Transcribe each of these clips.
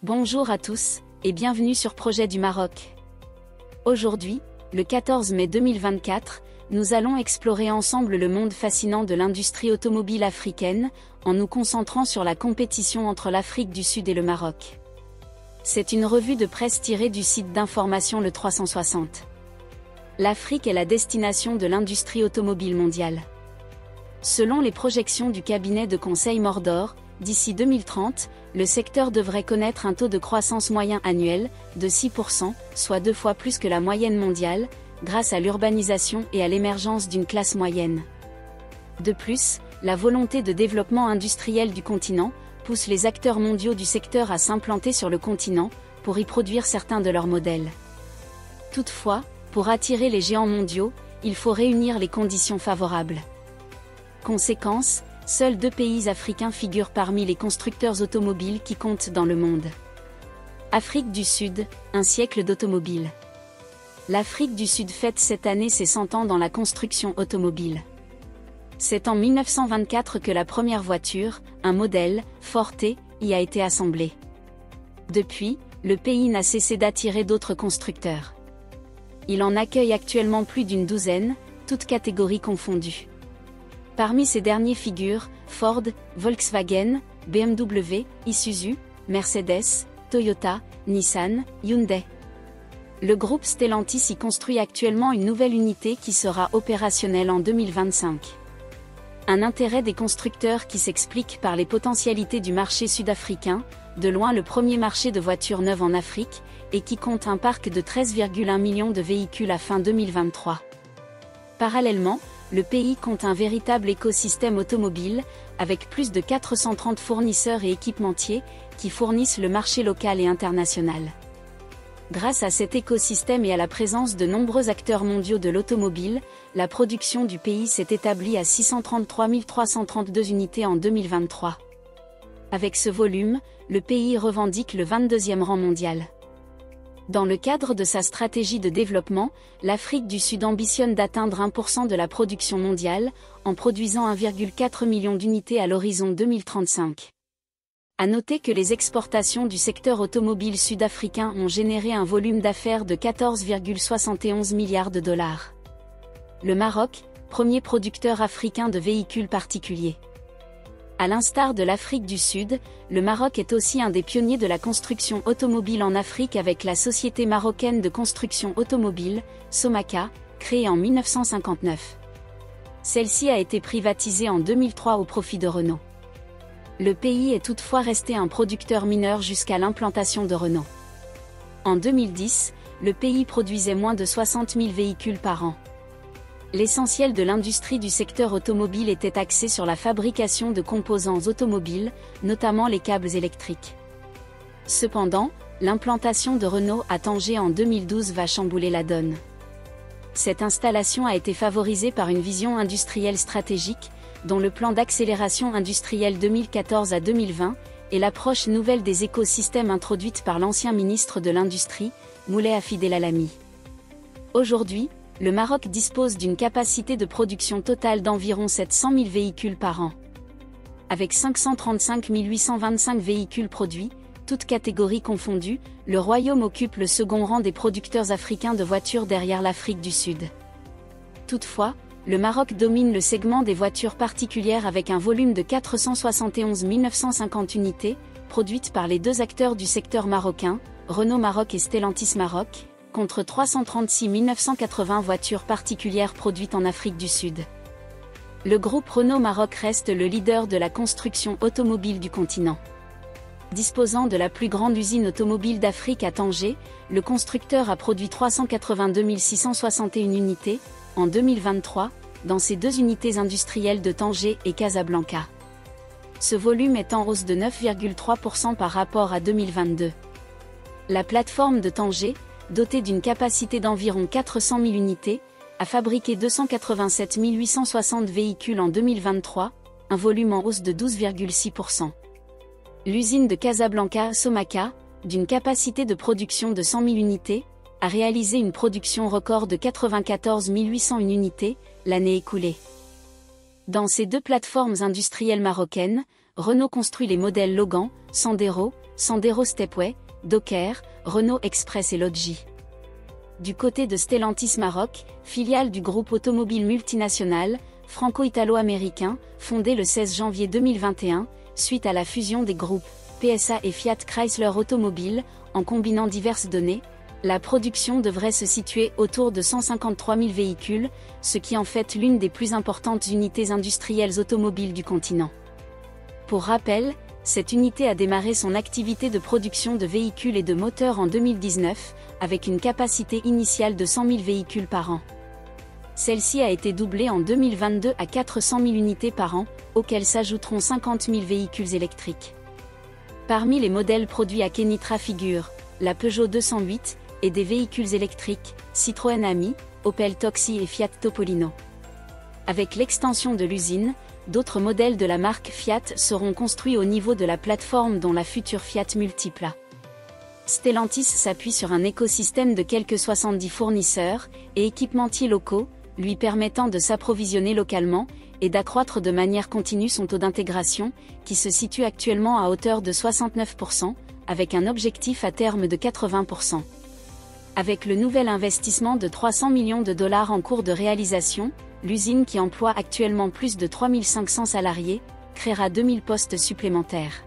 Bonjour à tous, et bienvenue sur Projet du Maroc. Aujourd'hui, le 14 mai 2024, nous allons explorer ensemble le monde fascinant de l'industrie automobile africaine, en nous concentrant sur la compétition entre l'Afrique du Sud et le Maroc. C'est une revue de presse tirée du site d'information Le 360. L'Afrique est la destination de l'industrie automobile mondiale. Selon les projections du cabinet de conseil Mordor, d'ici 2030, le secteur devrait connaître un taux de croissance moyen annuel de 6%, soit 2 fois plus que la moyenne mondiale, grâce à l'urbanisation et à l'émergence d'une classe moyenne. De plus, la volonté de développement industriel du continent pousse les acteurs mondiaux du secteur à s'implanter sur le continent, pour y produire certains de leurs modèles. Toutefois, pour attirer les géants mondiaux, il faut réunir les conditions favorables. Conséquence, seuls 2 pays africains figurent parmi les constructeurs automobiles qui comptent dans le monde. Afrique du Sud, un siècle d'automobile. L'Afrique du Sud fête cette année ses 100 ans dans la construction automobile. C'est en 1924 que la première voiture, un modèle, Forte, y a été assemblée. Depuis, le pays n'a cessé d'attirer d'autres constructeurs. Il en accueille actuellement plus d'une douzaine, toutes catégories confondues. Parmi ces derniers figurent Ford, Volkswagen, BMW, Isuzu, Mercedes, Toyota, Nissan, Hyundai. Le groupe Stellantis y construit actuellement une nouvelle unité qui sera opérationnelle en 2025. Un intérêt des constructeurs qui s'explique par les potentialités du marché sud-africain, de loin le premier marché de voitures neuves en Afrique, et qui compte un parc de 13,1 millions de véhicules à fin 2023. Parallèlement, le pays compte un véritable écosystème automobile, avec plus de 430 fournisseurs et équipementiers, qui fournissent le marché local et international. Grâce à cet écosystème et à la présence de nombreux acteurs mondiaux de l'automobile, la production du pays s'est établie à 633 332 unités en 2023. Avec ce volume, le pays revendique le 22e rang mondial. Dans le cadre de sa stratégie de développement, l'Afrique du Sud ambitionne d'atteindre 1% de la production mondiale, en produisant 1,4 million d'unités à l'horizon 2035. À noter que les exportations du secteur automobile sud-africain ont généré un volume d'affaires de 14,71 milliards de dollars. Le Maroc, premier producteur africain de véhicules particuliers. À l'instar de l'Afrique du Sud, le Maroc est aussi un des pionniers de la construction automobile en Afrique avec la société marocaine de construction automobile, Somaca, créée en 1959. Celle-ci a été privatisée en 2003 au profit de Renault. Le pays est toutefois resté un producteur mineur jusqu'à l'implantation de Renault. En 2010, le pays produisait moins de 60 000 véhicules par an. L'essentiel de l'industrie du secteur automobile était axé sur la fabrication de composants automobiles, notamment les câbles électriques. Cependant, l'implantation de Renault à Tanger en 2012 va chambouler la donne. Cette installation a été favorisée par une vision industrielle stratégique, dont le plan d'accélération industrielle 2014 à 2020, et l'approche nouvelle des écosystèmes introduite par l'ancien ministre de l'Industrie, Moulay Hafid El Alami. Aujourd'hui, le Maroc dispose d'une capacité de production totale d'environ 700 000 véhicules par an. Avec 535 825 véhicules produits, toutes catégories confondues, le royaume occupe le second rang des producteurs africains de voitures derrière l'Afrique du Sud. Toutefois, le Maroc domine le segment des voitures particulières avec un volume de 471 950 unités, produites par les 2 acteurs du secteur marocain, Renault Maroc et Stellantis Maroc, contre 336 980 voitures particulières produites en Afrique du Sud. Le groupe Renault Maroc reste le leader de la construction automobile du continent. Disposant de la plus grande usine automobile d'Afrique à Tanger, le constructeur a produit 382 661 unités, en 2023, dans ses 2 unités industrielles de Tanger et Casablanca. Ce volume est en hausse de 9,3% par rapport à 2022. La plateforme de Tanger, dotée d'une capacité d'environ 400 000 unités, a fabriqué 287 860 véhicules en 2023, un volume en hausse de 12,6%. L'usine de Casablanca, Somaca, d'une capacité de production de 100 000 unités, a réalisé une production record de 94 801 unités, l'année écoulée. Dans ces 2 plateformes industrielles marocaines, Renault construit les modèles Logan, Sandero, Sandero Stepway, Docker, Renault Express et Logi. Du côté de Stellantis Maroc, filiale du groupe automobile multinational, franco-italo-américain, fondé le 16 janvier 2021, suite à la fusion des groupes PSA et Fiat Chrysler Automobile, en combinant diverses données, la production devrait se situer autour de 153 000 véhicules, ce qui en fait l'une des plus importantes unités industrielles automobiles du continent. Pour rappel, cette unité a démarré son activité de production de véhicules et de moteurs en 2019, avec une capacité initiale de 100 000 véhicules par an. Celle-ci a été doublée en 2022 à 400 000 unités par an, auxquelles s'ajouteront 50 000 véhicules électriques. Parmi les modèles produits à Kenitra figurent la Peugeot 208 et des véhicules électriques, Citroën Ami, Opel Toxi et Fiat Topolino. Avec l'extension de l'usine, d'autres modèles de la marque Fiat seront construits au niveau de la plateforme dont la future Fiat Multipla. Stellantis s'appuie sur un écosystème de quelques 70 fournisseurs et équipementiers locaux, lui permettant de s'approvisionner localement et d'accroître de manière continue son taux d'intégration, qui se situe actuellement à hauteur de 69%, avec un objectif à terme de 80%. Avec le nouvel investissement de 300 millions de dollars en cours de réalisation, l'usine qui emploie actuellement plus de 3500 salariés, créera 2000 postes supplémentaires.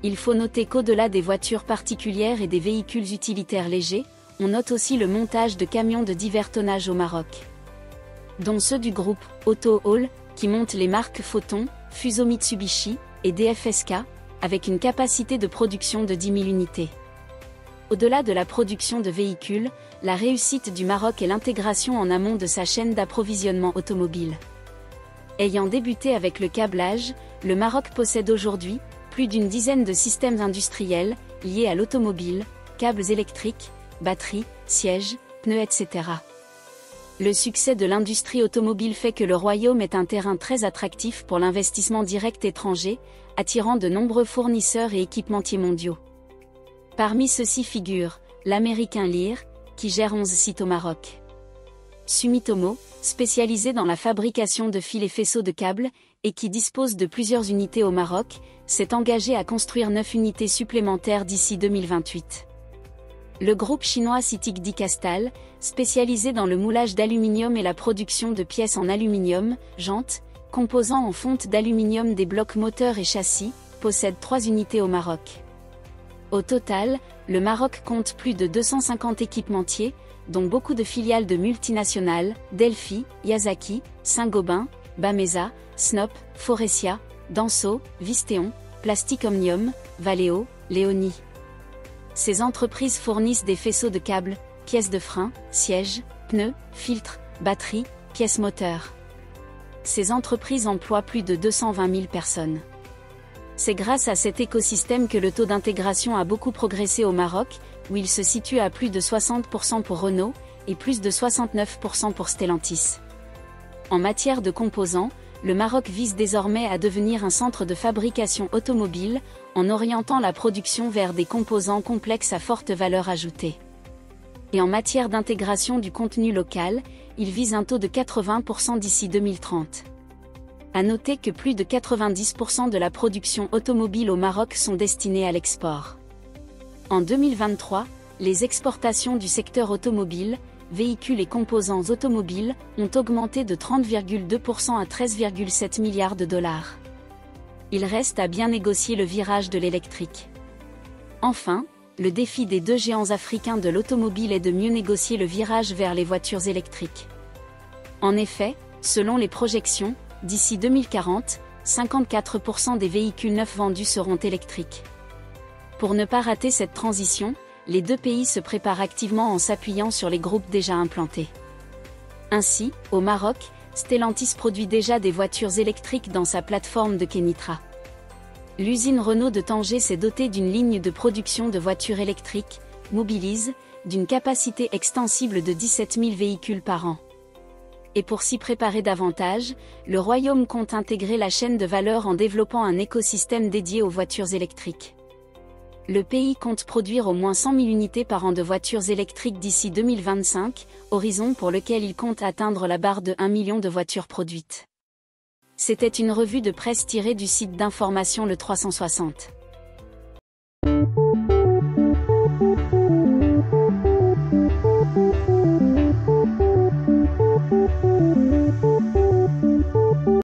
Il faut noter qu'au-delà des voitures particulières et des véhicules utilitaires légers, on note aussi le montage de camions de divers tonnages au Maroc, dont ceux du groupe Auto Hall, qui montent les marques Photon, Fuso Mitsubishi et DFSK, avec une capacité de production de 10 000 unités. Au-delà de la production de véhicules, la réussite du Maroc est l'intégration en amont de sa chaîne d'approvisionnement automobile. Ayant débuté avec le câblage, le Maroc possède aujourd'hui plus d'une dizaine de systèmes industriels liés à l'automobile, câbles électriques, batteries, sièges, pneus, etc. Le succès de l'industrie automobile fait que le royaume est un terrain très attractif pour l'investissement direct étranger, attirant de nombreux fournisseurs et équipementiers mondiaux. Parmi ceux-ci figurent l'américain Lear, qui gère 11 sites au Maroc. Sumitomo, spécialisé dans la fabrication de fils et faisceaux de câbles, et qui dispose de plusieurs unités au Maroc, s'est engagé à construire 9 unités supplémentaires d'ici 2028. Le groupe chinois CITIC Dicastal, spécialisé dans le moulage d'aluminium et la production de pièces en aluminium, jantes, composants en fonte d'aluminium des blocs moteurs et châssis, possède 3 unités au Maroc. Au total, le Maroc compte plus de 250 équipementiers, dont beaucoup de filiales de multinationales, Delphi, Yazaki, Saint-Gobain, Bamesa, Snop, Forestia, Danso, Visteon, Plastic Omnium, Valeo, Léonie. Ces entreprises fournissent des faisceaux de câbles, pièces de frein, sièges, pneus, filtres, batteries, pièces moteurs. Ces entreprises emploient plus de 220 000 personnes. C'est grâce à cet écosystème que le taux d'intégration a beaucoup progressé au Maroc, où il se situe à plus de 60% pour Renault, et plus de 69% pour Stellantis. En matière de composants, le Maroc vise désormais à devenir un centre de fabrication automobile, en orientant la production vers des composants complexes à forte valeur ajoutée. Et en matière d'intégration du contenu local, il vise un taux de 80% d'ici 2030. À noter que plus de 90% de la production automobile au Maroc sont destinées à l'export. En 2023, les exportations du secteur automobile, véhicules et composants automobiles, ont augmenté de 30,2% à 13,7 milliards de dollars. Il reste à bien négocier le virage de l'électrique. Enfin, le défi des 2 géants africains de l'automobile est de mieux négocier le virage vers les voitures électriques. En effet, selon les projections, d'ici 2040, 54% des véhicules neufs vendus seront électriques. Pour ne pas rater cette transition, les 2 pays se préparent activement en s'appuyant sur les groupes déjà implantés. Ainsi, au Maroc, Stellantis produit déjà des voitures électriques dans sa plateforme de Kenitra. L'usine Renault de Tanger s'est dotée d'une ligne de production de voitures électriques, Mobilise, d'une capacité extensible de 17 000 véhicules par an. Et pour s'y préparer davantage, le royaume compte intégrer la chaîne de valeur en développant un écosystème dédié aux voitures électriques. Le pays compte produire au moins 100 000 unités par an de voitures électriques d'ici 2025, horizon pour lequel il compte atteindre la barre de 1 million de voitures produites. C'était une revue de presse tirée du site d'information Le 360.